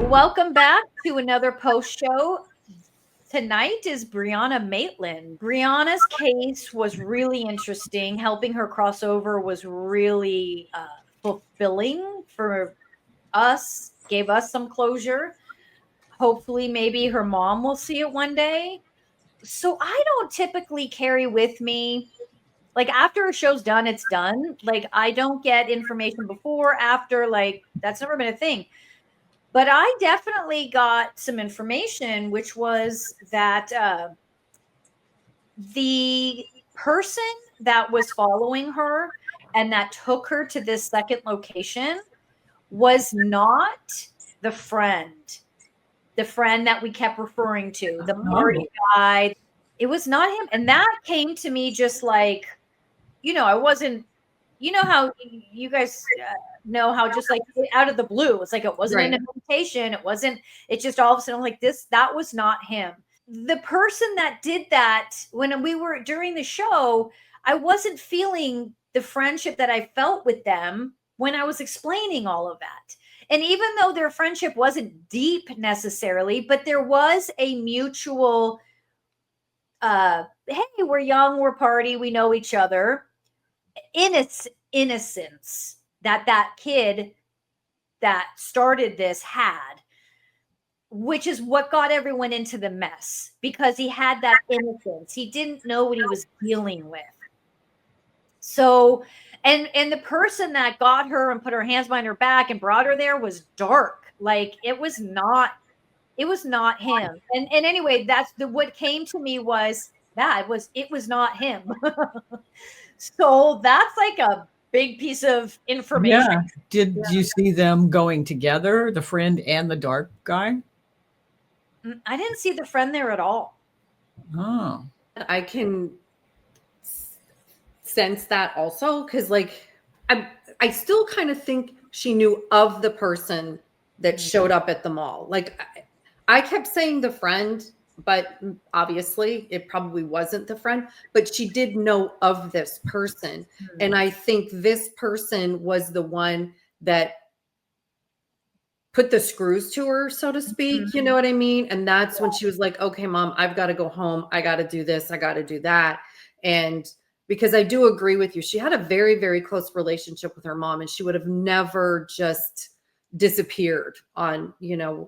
Welcome back to another post show. Tonight is Brianna Maitland. Brianna's case was really interesting. Helping her cross over was really fulfilling for us, gave us some closure. Hopefully, maybe her mom will see it one day. So I don't typically carry with me, like after a show's done, it's done. Like I don't get information before, after, like that's never been a thing. But I definitely got some information, which was that the person that was following her and that took her to this second location was not the friend that we kept referring to, the party guy. It was not him. And that came to me just like, I wasn't, how you guys know how just like out of the blue, it's like it wasn't an invitation. It just all of a sudden like this, that was not him. The person that did that when we were during the show, I wasn't feeling the friendship that I felt with them when I was explaining all of that. And even though their friendship wasn't deep necessarily, but there was a mutual, hey, we're young, we're party, we know each other, innocence that kid that started this had, which is what got everyone into the mess, because he had that innocence. He didn't know what he was dealing with. So, and the person that got her and put her hands behind her back and brought her there was dark. Like it was not him. And anyway, that's what came to me was that it was not him. So that's like a big piece of information. Yeah. Did you see them going together, the friend and the dark guy? I didn't see the friend there at all. Oh. I can sense that also, because like I still kind of think she knew of the person that showed up at the mall. Like I kept saying the friend, but obviously it probably wasn't the friend, but she did know of this person. Mm-hmm. And I think this person was the one that put the screws to her, so to speak. Mm-hmm. You know what I mean? And that's when she was like, okay, mom, I've got to go home. I got to do this. I got to do that. And because I do agree with you, she had a very, very close relationship with her mom, and she would have never just disappeared on,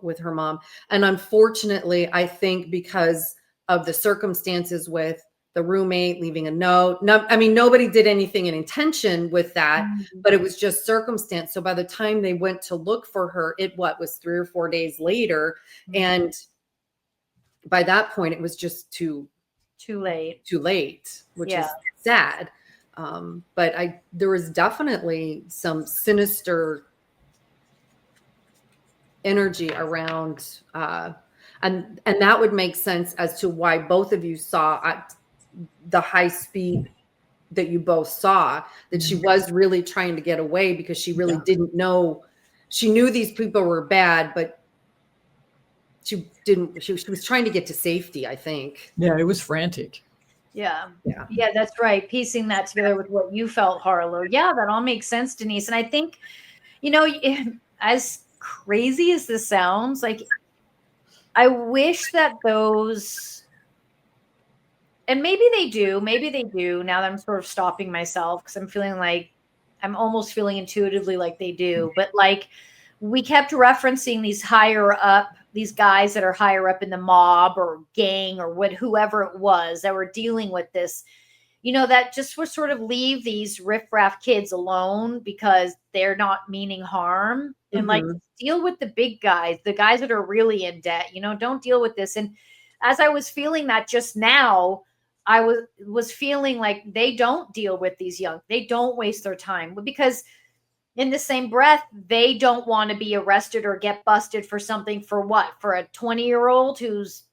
with her mom. And unfortunately, I think because of the circumstances with the roommate leaving a note, nobody did anything in intention with that, mm-hmm. but it was just circumstance. So by the time they went to look for her, it was 3 or 4 days later. Mm-hmm. And by that point, it was just too late, which is sad. But there was definitely some sinister energy around, and that would make sense as to why both of you saw at the high speed that you both saw, that she was really trying to get away, because she really didn't know. She knew these people were bad, but she was trying to get to safety, I think. Yeah, it was frantic. Yeah, that's right. Piecing that together with what you felt, Harlow. Yeah, that all makes sense, Denise. And I think, as crazy as this sounds, like I wish that those, and maybe they do now that I'm sort of stopping myself, because I'm almost feeling intuitively like they do, but like we kept referencing these these guys that are higher up in the mob or gang or whoever it was that were dealing with this, that just would sort of leave these riffraff kids alone because they're not meaning harm. Mm-hmm. And like deal with the big guys, the guys that are really in debt, don't deal with this. And as I was feeling that just now, I was feeling like they don't deal with these young, they don't waste their time, because in the same breath, they don't want to be arrested or get busted for something. For what? For a 20-year-old who's,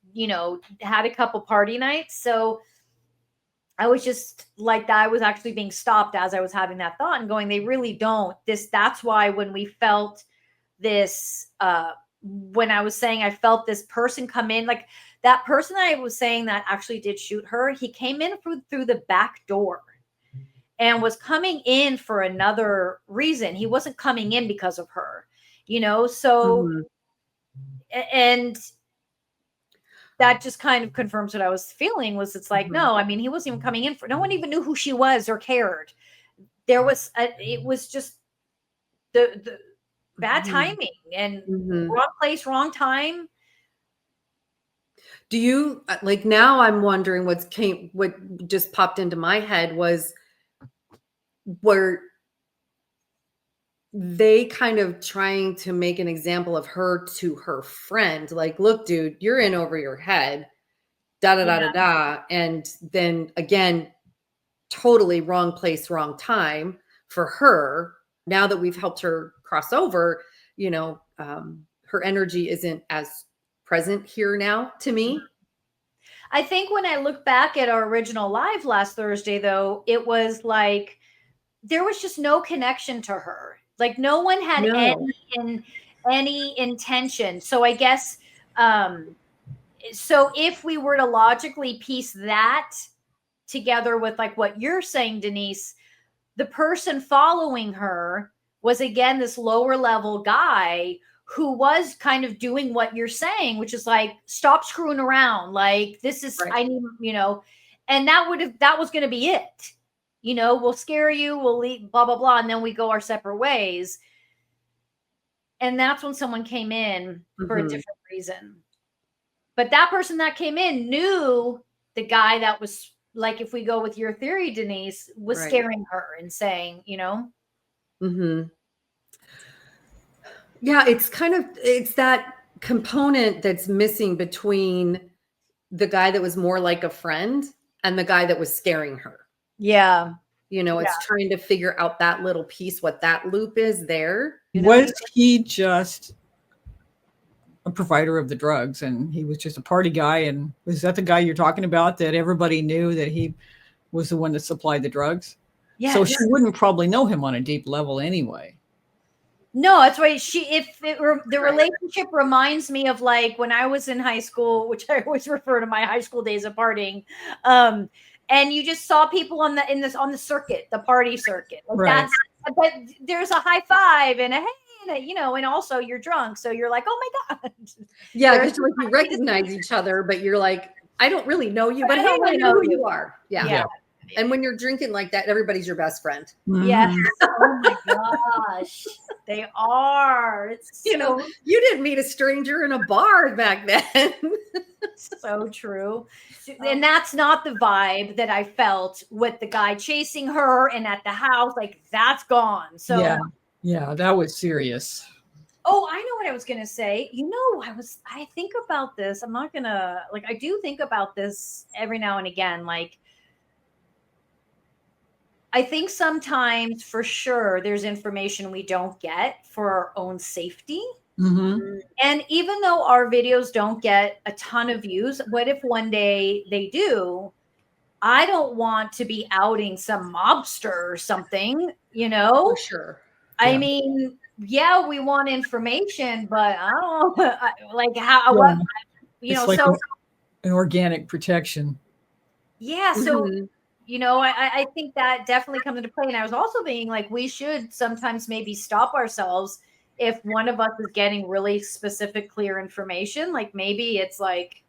had a couple party nights. So I was just like that. I was actually being stopped as I was having that thought and going, they really don't. That's why when we felt this, when I was saying I felt this person come in, like that person I was saying that actually did shoot her, he came in through the back door. and was coming in for another reason. He wasn't coming in because of her, you know? So, and that just kind of confirms what I was feeling was it's like, no, I mean, he wasn't even coming in for, no one even knew who she was or cared. There was, it was just the bad timing and wrong place, wrong time. Do you like now I'm wondering what just popped into my head was were they kind of trying to make an example of her to her friend, like, look, dude, you're in over your head, da da da da da. And then again, totally wrong place, wrong time for her. Now that we've helped her cross over, you know, her energy isn't as present here now to me. I think when I look back at our original live last Thursday, though, it was like there was just no connection to her. Like no one had any intention. So I guess so if we were to logically piece that together with like what you're saying, Denise, the person following her was again this lower level guy who was kind of doing what you're saying, which is like, stop screwing around. Like this is, I need, you know, and that was going to be it. You know, we'll scare you, we'll leave, blah, blah, blah. And then we go our separate ways. And that's when someone came in for a different reason. But that person that came in knew the guy that was like, if we go with your theory, Denise, was scaring her and saying, you know. Yeah, it's that component that's missing between the guy that was more like a friend and the guy that was scaring her. Yeah. You know, it's trying to figure out that little piece, what that loop is there. You know? Was he just a provider of the drugs and he was just a party guy? And was that the guy you're talking about that everybody knew that he was the one that supplied the drugs? Yeah. So she wouldn't probably know him on a deep level anyway. No, that's why the relationship reminds me of like when I was in high school, which I always refer to my high school days of partying. And you just saw people on the circuit, the party circuit. Like but there's a high five and a hey, and a, you know, and also you're drunk. So you're like, oh my God. Yeah, because like you recognize each other, but you're like, I don't really know you, but hey, I know who you are. Yeah. And when you're drinking like that, everybody's your best friend. Yes. Oh my gosh. They are. It's you know, you didn't meet a stranger in a bar back then. So true. And that's not the vibe that I felt with the guy chasing her and at the house. Like that's gone. So yeah, that was serious. Oh, I know what I was going to say. You know, I think about this. I'm not going to I do think about this every now and again. Like, I think sometimes for sure there's information we don't get for our own safety. And even though our videos don't get a ton of views, what if one day they do? I don't want to be outing some mobster or something, you know? For sure. I mean, yeah, we want information, but I don't know, like how, you know, like so an organic protection. Yeah. So, you know, I think that definitely comes into play. And I was also being like, we should sometimes maybe stop ourselves if one of us is getting really specific, clear information. Like maybe it's like,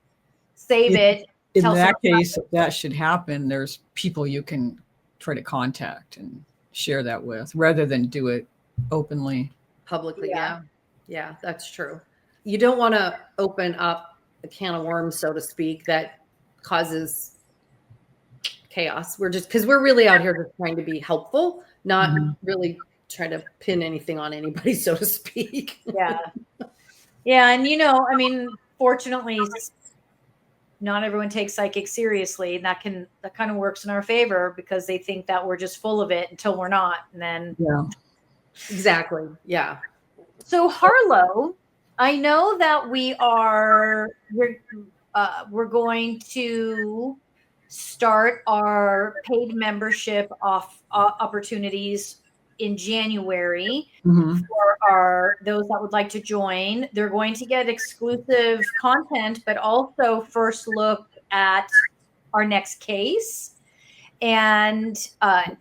save it. In that case, if that should happen, there's people you can try to contact and share that with rather than do it openly. Publicly. Yeah, that's true. You don't want to open up a can of worms, so to speak, that causes chaos. Because we're really out here just trying to be helpful, not really try to pin anything on anybody, so to speak. Yeah. And, you know, I mean, fortunately, not everyone takes psychics seriously. And that kind of works in our favor because they think that we're just full of it until we're not. And then. Yeah. Exactly. Yeah. So Harlow, I know that we're going to start our paid membership opportunities in January for those that would like to join. They're going to get exclusive content, but also first look at our next case. And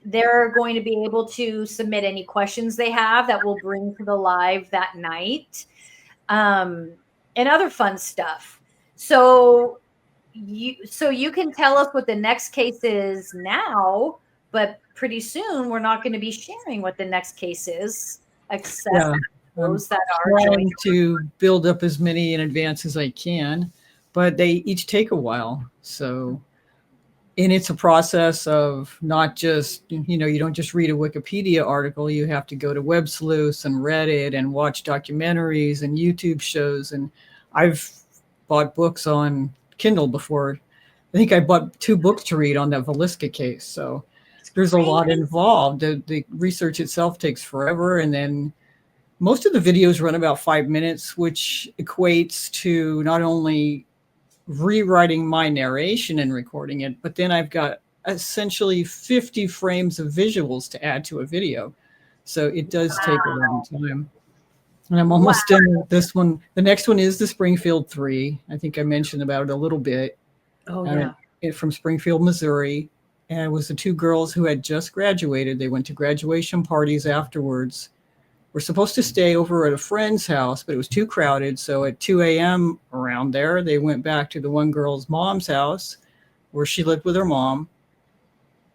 they're going to be able to submit any questions they have that we'll bring to the live that night, and other fun stuff. So you can tell us what the next case is now, but pretty soon we're not going to be sharing what the next case is, except those that are trying to build up as many in advance as I can, but they each take a while. So, and it's a process of not just, you know, you don't just read a Wikipedia article. You have to go to Web Sleuths and Reddit and watch documentaries and YouTube shows. And I've bought books on Kindle before. I think I bought 2 books to read on that Velisca case. So there's a lot involved. The research itself takes forever. And then most of the videos run about 5 minutes, which equates to not only rewriting my narration and recording it, but then I've got essentially 50 frames of visuals to add to a video. So it does take a long time. And I'm almost done with this one. The next one is the Springfield 3. I think I mentioned about it a little bit. Oh, yeah. From Springfield, Missouri. And it was the 2 girls who had just graduated. They went to graduation parties afterwards. We're supposed to stay over at a friend's house, but it was too crowded. So at 2 a.m. around there, they went back to the one girl's mom's house where she lived with her mom.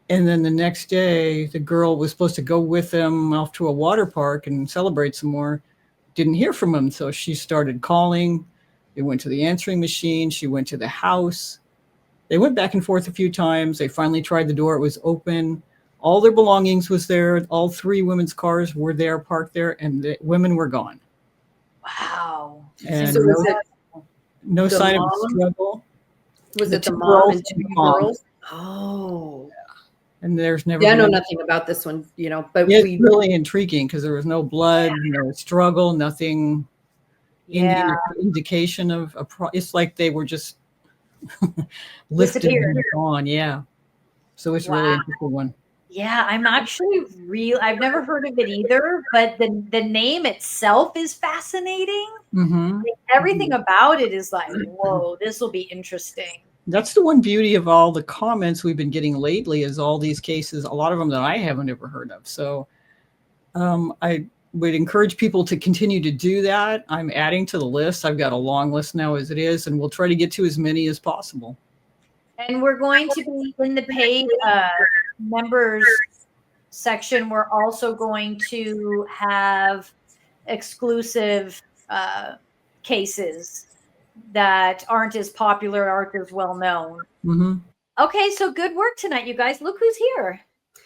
And then the next day, the girl was supposed to go with them off to a water park and celebrate some more. Didn't hear from them. So she started calling. They went to the answering machine. She went to the house. They went back and forth a few times. They finally tried the door. It was open. All their belongings was there. All 3 women's cars were there, parked there, and the women were gone. Wow. And So no sign of a struggle. Was it the 2 mom and girls 2 mom. girls? Oh. And there's never Yeah, I know been nothing about this one, you know, but it's really intriguing because there was no blood, Yeah. no struggle, nothing Yeah. indication of it's like they were just lifted and gone. Yeah. So it's really an interesting one. Yeah, I'm actually I've never heard of it either, but the name itself is fascinating. Mm-hmm. Like, everything about it is like, whoa, this will be interesting. That's the one beauty of all the comments we've been getting lately is all these cases, a lot of them that I haven't ever heard of. So I would encourage people to continue to do that. I'm adding to the list. I've got a long list now as it is, and we'll try to get to as many as possible. And we're going to be in the paid members section. We're also going to have exclusive cases that aren't as popular, aren't as well known. Mm-hmm. Okay, so good work tonight, you guys. Look who's here.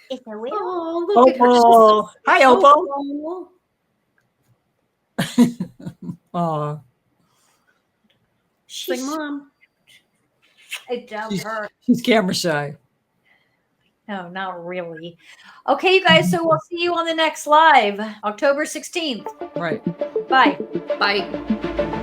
It's a whale. Oh, look at her. Opal. Hi, Opal. Oh, Aw. she's like, Mom. I love her. She's camera shy. No, not really. Okay, you guys. So we'll see you on the next live, October 16th. Right. Bye. Bye.